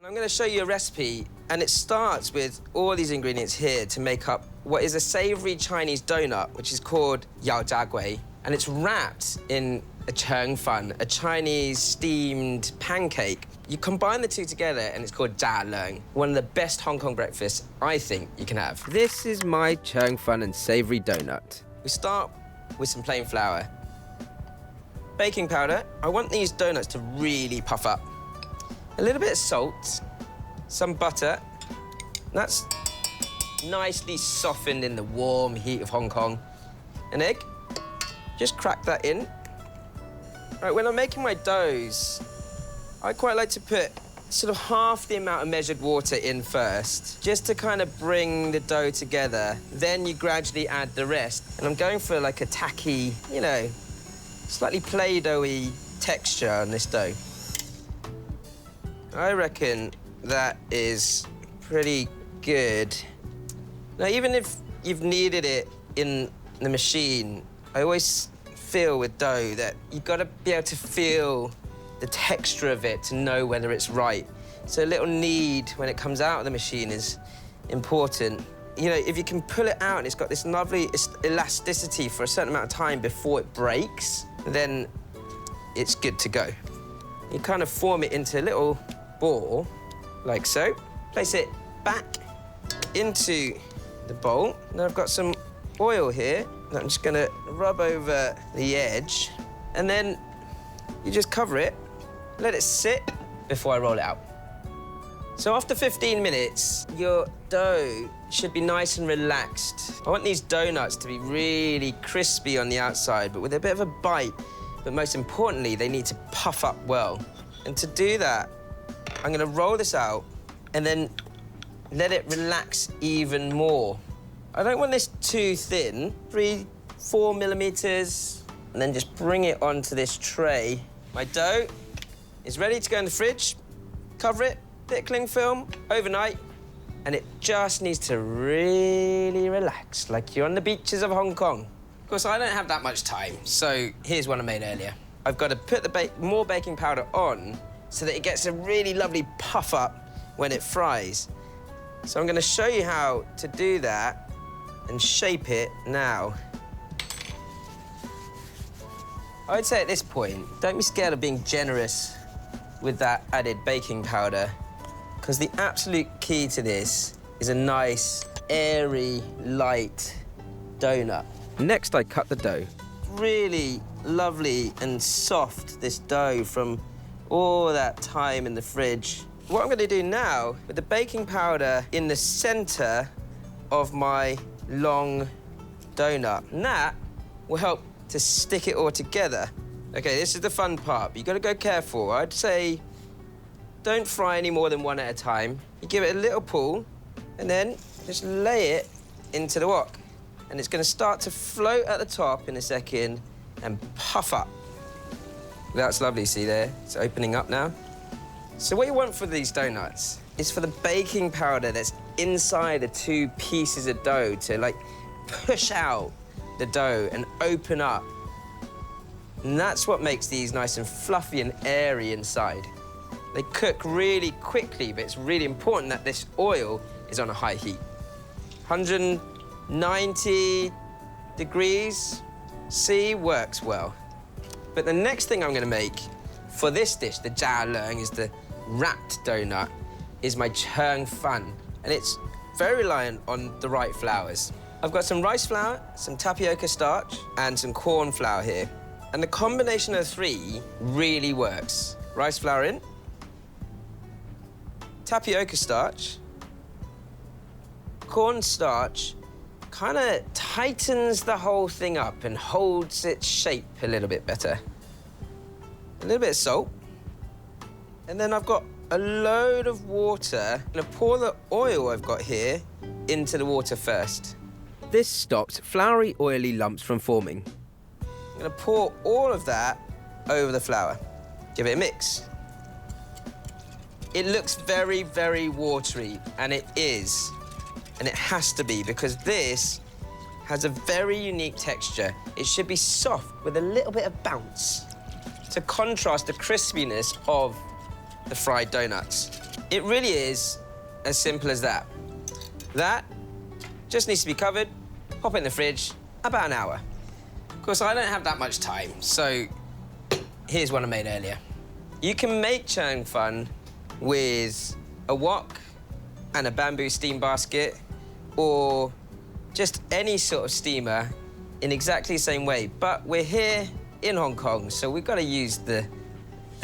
I'm going to show you a recipe, and it starts with all these ingredients here to make up what is a savory Chinese donut, which is called yao jia gui, and it's wrapped in a cheng fan, a Chinese steamed pancake. You combine the two together, and it's called Zhaliang, one of the best Hong Kong breakfasts I think you can have. This is my cheng fan and savory donut. We start with some plain flour. Baking powder. I want these donuts to really puff up. A little bit of salt, some butter. That's nicely softened in the warm heat of Hong Kong. An egg, just crack that in. Right, when I'm making my doughs, I quite like to put sort of half the amount of measured water in first, just to kind of bring the dough together. Then you gradually add the rest. And I'm going for like a tacky, you know, slightly Play-Doh-y texture on this dough. I reckon that is pretty good. Now, even if you've kneaded it in the machine, I always feel with dough that you've got to be able to feel the texture of it to know whether it's right. So a little knead when it comes out of the machine is important. You know, if you can pull it out and it's got this lovely elasticity for a certain amount of time before it breaks, then it's good to go. You kind of form it into a little ball, like so. Place it back into the bowl. Now I've got some oil here that I'm just gonna rub over the edge, and then you just cover it, let it sit before I roll it out. So after 15 minutes, your dough should be nice and relaxed. I want these donuts to be really crispy on the outside, but with a bit of a bite. But most importantly, they need to puff up well. And to do that, I'm gonna roll this out and then let it relax even more. I don't want this too thin, 3-4 millimeters, and then just bring it onto this tray. My dough is ready to go in the fridge. Cover it, bit of cling film, overnight, and it just needs to really relax, like you're on the beaches of Hong Kong. Of course, I don't have that much time, so here's one I made earlier. I've got to put the more baking powder on so that it gets a really lovely puff up when it fries. So I'm going to show you how to do that and shape it now. I'd say at this point, don't be scared of being generous with that added baking powder, because the absolute key to this is a nice, airy, light donut. Next, I cut the dough. Really lovely and soft, this dough from all that time in the fridge. What I'm going to do now, with the baking powder in the center of my long donut, and that will help to stick it all together. Okay, this is the fun part, but you've got to go careful. I'd say don't fry any more than one at a time. You give it a little pull, and then just lay it into the wok. And it's going to start to float at the top in a second and puff up. That's lovely, see there? It's opening up now. So what you want for these donuts is for the baking powder that's inside the two pieces of dough to, like, push out the dough and open up. And that's what makes these nice and fluffy and airy inside. They cook really quickly, but it's really important that this oil is on a high heat. 190 degrees C works well. But the next thing I'm going to make for this dish, the Zhaliang, is the wrapped donut, is my cheng fan. And it's very reliant on the right flours. I've got some rice flour, some tapioca starch, and some corn flour here. And the combination of the three really works. Rice flour in, tapioca starch, corn starch kind of tightens the whole thing up and holds its shape a little bit better. A little bit of salt. And then I've got a load of water. I'm gonna pour the oil I've got here into the water first. This stops floury, oily lumps from forming. I'm gonna pour all of that over the flour. Give it a mix. It looks very, very watery, and it is. And it has to be, because this has a very unique texture. It should be soft with a little bit of bounce to contrast the crispiness of the fried donuts. It really is as simple as that. That just needs to be covered, pop it in the fridge, about an hour. Of course, I don't have that much time, so here's one I made earlier. You can make chang fun with a wok and a bamboo steam basket, or just any sort of steamer in exactly the same way. But we're here in Hong Kong, so we've got to use the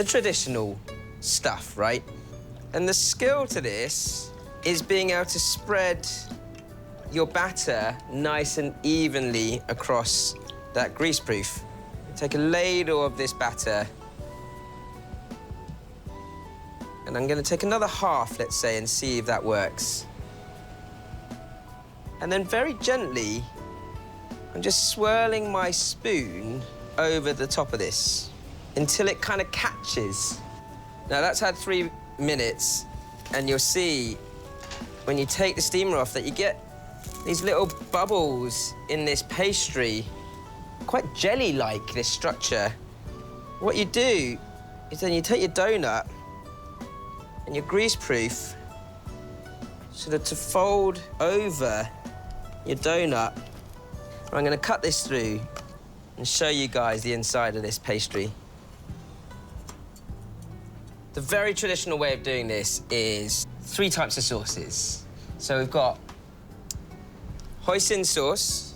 traditional stuff, right? And the skill to this is being able to spread your batter nice and evenly across that greaseproof. Take a ladle of this batter, and I'm going to take another half, let's say, and see if that works. And then very gently, I'm just swirling my spoon over the top of this until it kind of catches. Now, that's had 3 minutes, and you'll see when you take the steamer off that you get these little bubbles in this pastry, quite jelly-like, this structure. What you do is then you take your donut and your greaseproof sort of to fold over your donut. I'm going to cut this through and show you guys the inside of this pastry. The very traditional way of doing this is 3 types of sauces. So we've got hoisin sauce,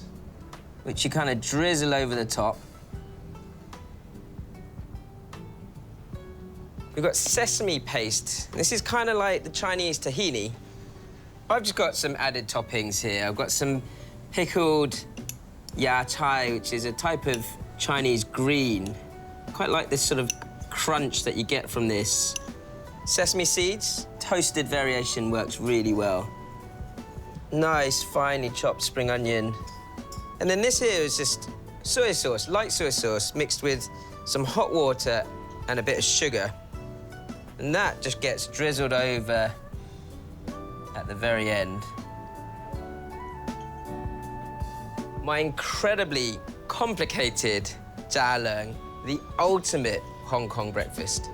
which you kind of drizzle over the top. We've got sesame paste. This is kind of like the Chinese tahini. I've just got some added toppings here. I've got some pickled ya chai, which is a type of Chinese green. Quite like this sort of crunch that you get from this. Sesame seeds, toasted variation works really well. Nice, finely chopped spring onion. And then this here is just soy sauce, light soy sauce, mixed with some hot water and a bit of sugar. And that just gets drizzled over at the very end. My incredibly complicated Zhaliang, the ultimate Hong Kong breakfast.